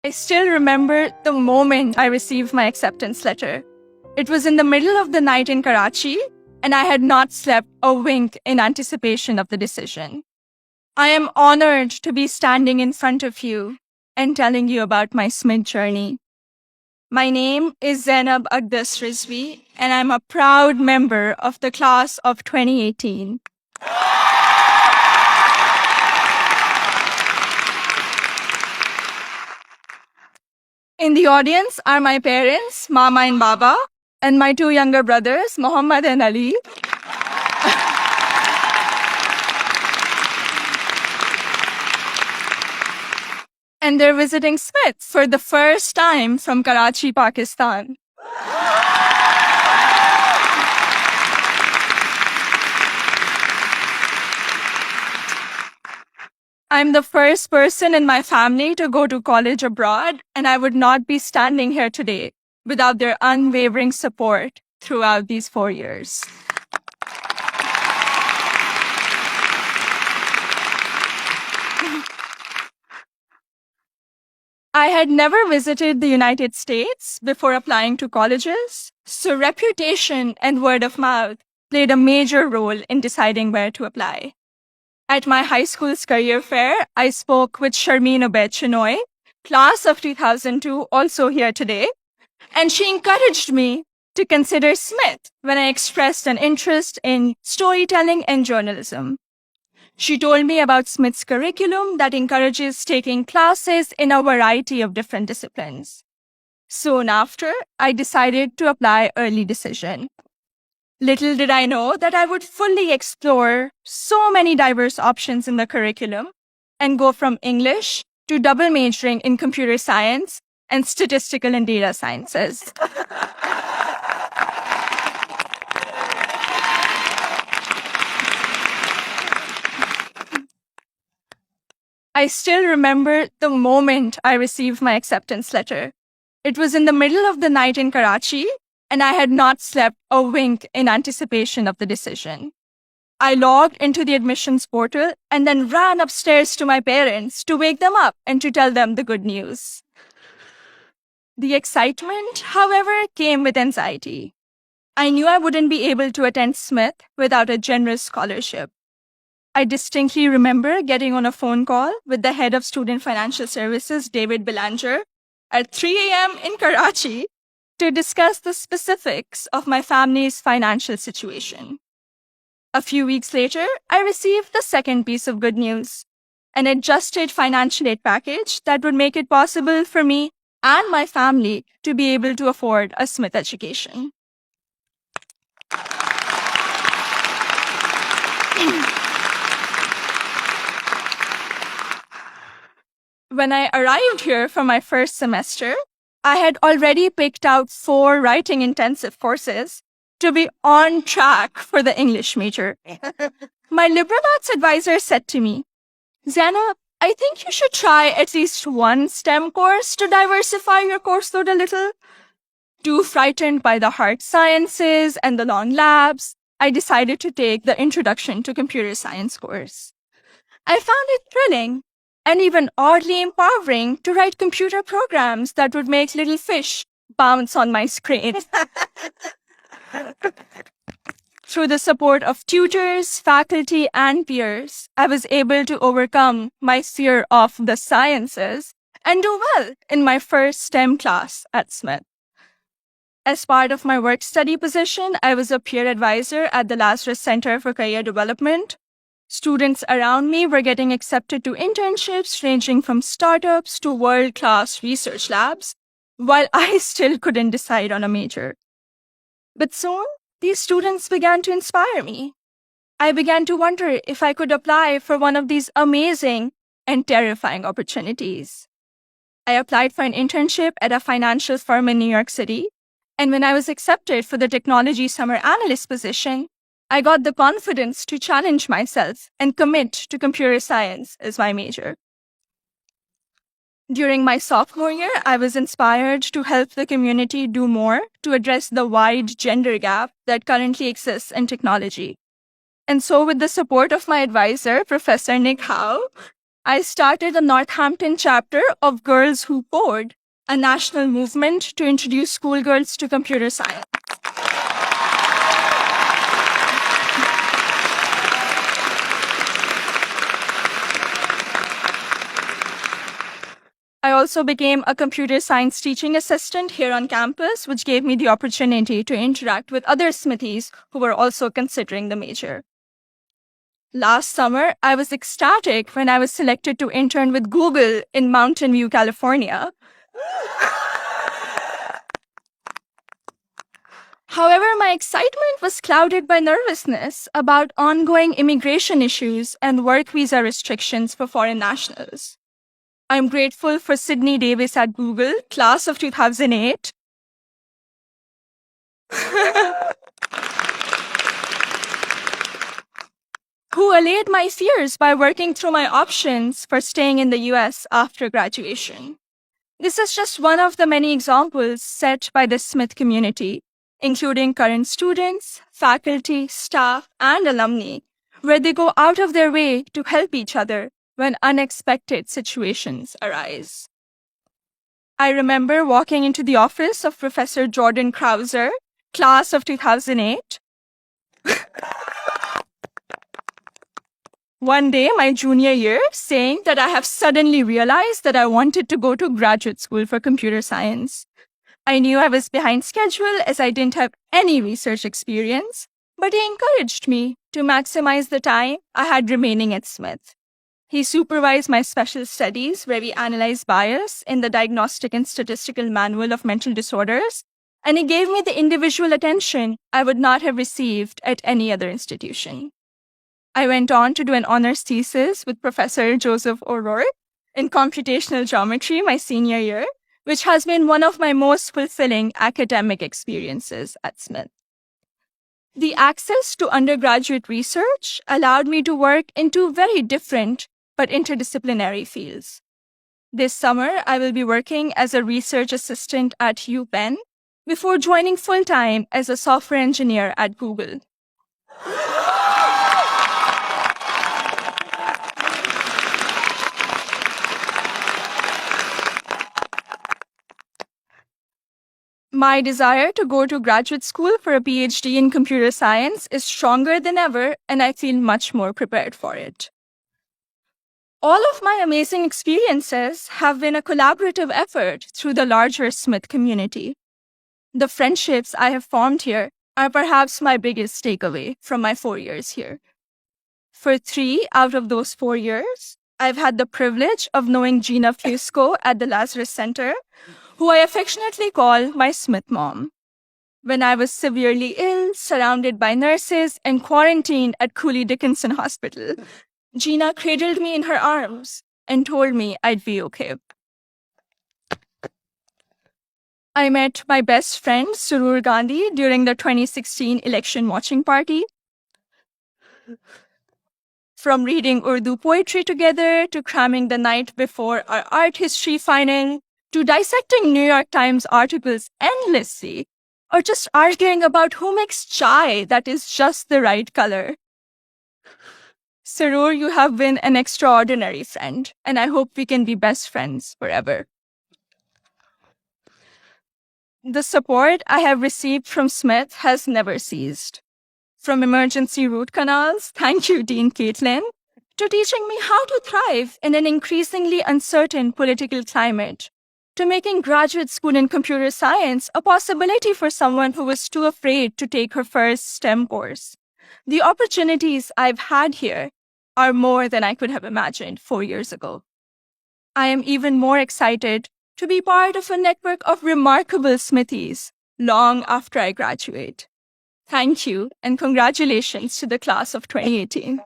I still remember the moment I received my acceptance letter. It was in the middle of the night in Karachi, and I had not slept a wink in anticipation of the decision. I am honored to be standing in front of you and telling you about my SMID journey. My name is aqdas Rizvi, and I'm a proud member of the class of 2018. In the audience are my parents, Mama and Baba, and my two younger brothers, Muhammad and Ali. And they're visiting Smith for the first time from Karachi, Pakistan. I'm the first person in my family to go to college abroad, and I would not be standing here today without their unwavering support throughout these 4 years. I had never visited the United States before applying to colleges, so reputation and word of mouth played a major role in deciding where to apply. At my high school's career fair, I spoke with Sharmeen Obaid Chinoy, class of 2002, also here today, and she encouraged me to consider Smith when I expressed an interest in storytelling and journalism. She told me about Smith's curriculum that encourages taking classes in a variety of different disciplines. Soon after, I decided to apply early decision. Little did I know that I would fully explore so many diverse options in the curriculum and go from English to double majoring in computer science and statistical and data sciences. I still remember the moment I received my acceptance letter. It was in the middle of the night in Karachi, and I had not slept a wink in anticipation of the decision. I logged into the admissions portal and then ran upstairs to my parents to wake them up and to tell them the good news. The excitement, however, came with anxiety. I knew I wouldn't be able to attend Smith without a generous scholarship. I distinctly remember getting on a phone call with the head of Student Financial Services, David Belanger, at 3 a.m. in Karachi to discuss the specifics of my family's financial situation. A few weeks later, I received the second piece of good news, an adjusted financial aid package that would make it possible for me and my family to be able to afford a Smith education. When I arrived here for my first semester, I had already picked out 4 writing intensive courses to be on track for the English major. My liberal arts advisor said to me, "Zainab, I think you should try at least one STEM course to diversify your course load a little." Too frightened by the hard sciences and the long labs, I decided to take the Introduction to Computer Science course. I found it thrilling and even oddly empowering to write computer programs that would make little fish bounce on my screen. Through the support of tutors, faculty, and peers, I was able to overcome my fear of the sciences and do well in my first STEM class at Smith. As part of my work-study position, I was a peer advisor at the Lazarus Center for Career Development. Students around me were getting accepted to internships ranging from startups to world-class research labs, while I still couldn't decide on a major. But soon, these students began to inspire me. I began to wonder if I could apply for one of these amazing and terrifying opportunities. I applied for an internship at a financial firm in New York City, and when I was accepted for the technology summer analyst position, I got the confidence to challenge myself and commit to computer science as my major. During my sophomore year, I was inspired to help the community do more to address the wide gender gap that currently exists in technology. And so with the support of my advisor, Professor Nick Howe, I started the Northampton chapter of Girls Who Code, a national movement to introduce schoolgirls to computer science. I also became a computer science teaching assistant here on campus, which gave me the opportunity to interact with other Smithies who were also considering the major. Last summer, I was ecstatic when I was selected to intern with Google in Mountain View, California. However, my excitement was clouded by nervousness about ongoing immigration issues and work visa restrictions for foreign nationals. I'm grateful for Sydney Davis at Google, class of 2008. Who allayed my fears by working through my options for staying in the US after graduation. This is just one of the many examples set by the Smith community, including current students, faculty, staff, and alumni, where they go out of their way to help each other when unexpected situations arise. I remember walking into the office of Professor Jordan Krauser, class of 2008. One day, my junior year, saying that I have suddenly realized that I wanted to go to graduate school for computer science. I knew I was behind schedule as I didn't have any research experience, but he encouraged me to maximize the time I had remaining at Smith. He supervised my special studies where we analyzed bias in the Diagnostic and Statistical Manual of Mental Disorders, and he gave me the individual attention I would not have received at any other institution. I went on to do an honors thesis with Professor Joseph O'Rourke in computational geometry my senior year, which has been one of my most fulfilling academic experiences at Smith. The access to undergraduate research allowed me to work in two very different but interdisciplinary fields. This summer, I will be working as a research assistant at UPenn before joining full-time as a software engineer at Google. My desire to go to graduate school for a PhD in computer science is stronger than ever, and I feel much more prepared for it. All of my amazing experiences have been a collaborative effort through the larger Smith community. The friendships I have formed here are perhaps my biggest takeaway from my 4 years here. For 3 out of those 4 years, I've had the privilege of knowing Gina Fusco at the Lazarus Center, who I affectionately call my Smith mom. When I was severely ill, surrounded by nurses, and quarantined at Cooley Dickinson Hospital, Gina cradled me in her arms and told me I'd be okay. I met my best friend, Surur Gandhi, during the 2016 election watching party. From reading Urdu poetry together, to cramming the night before our art history final, to dissecting New York Times articles endlessly, or just arguing about who makes chai that is just the right color. Sarur, you have been an extraordinary friend, and I hope we can be best friends forever. The support I have received from Smith has never ceased. From emergency root canals, thank you, Dean Caitlin, to teaching me how to thrive in an increasingly uncertain political climate, to making graduate school in computer science a possibility for someone who was too afraid to take her first STEM course. The opportunities I've had here are more than I could have imagined 4 years ago. I am even more excited to be part of a network of remarkable Smithies long after I graduate. Thank you, and congratulations to the class of 2018.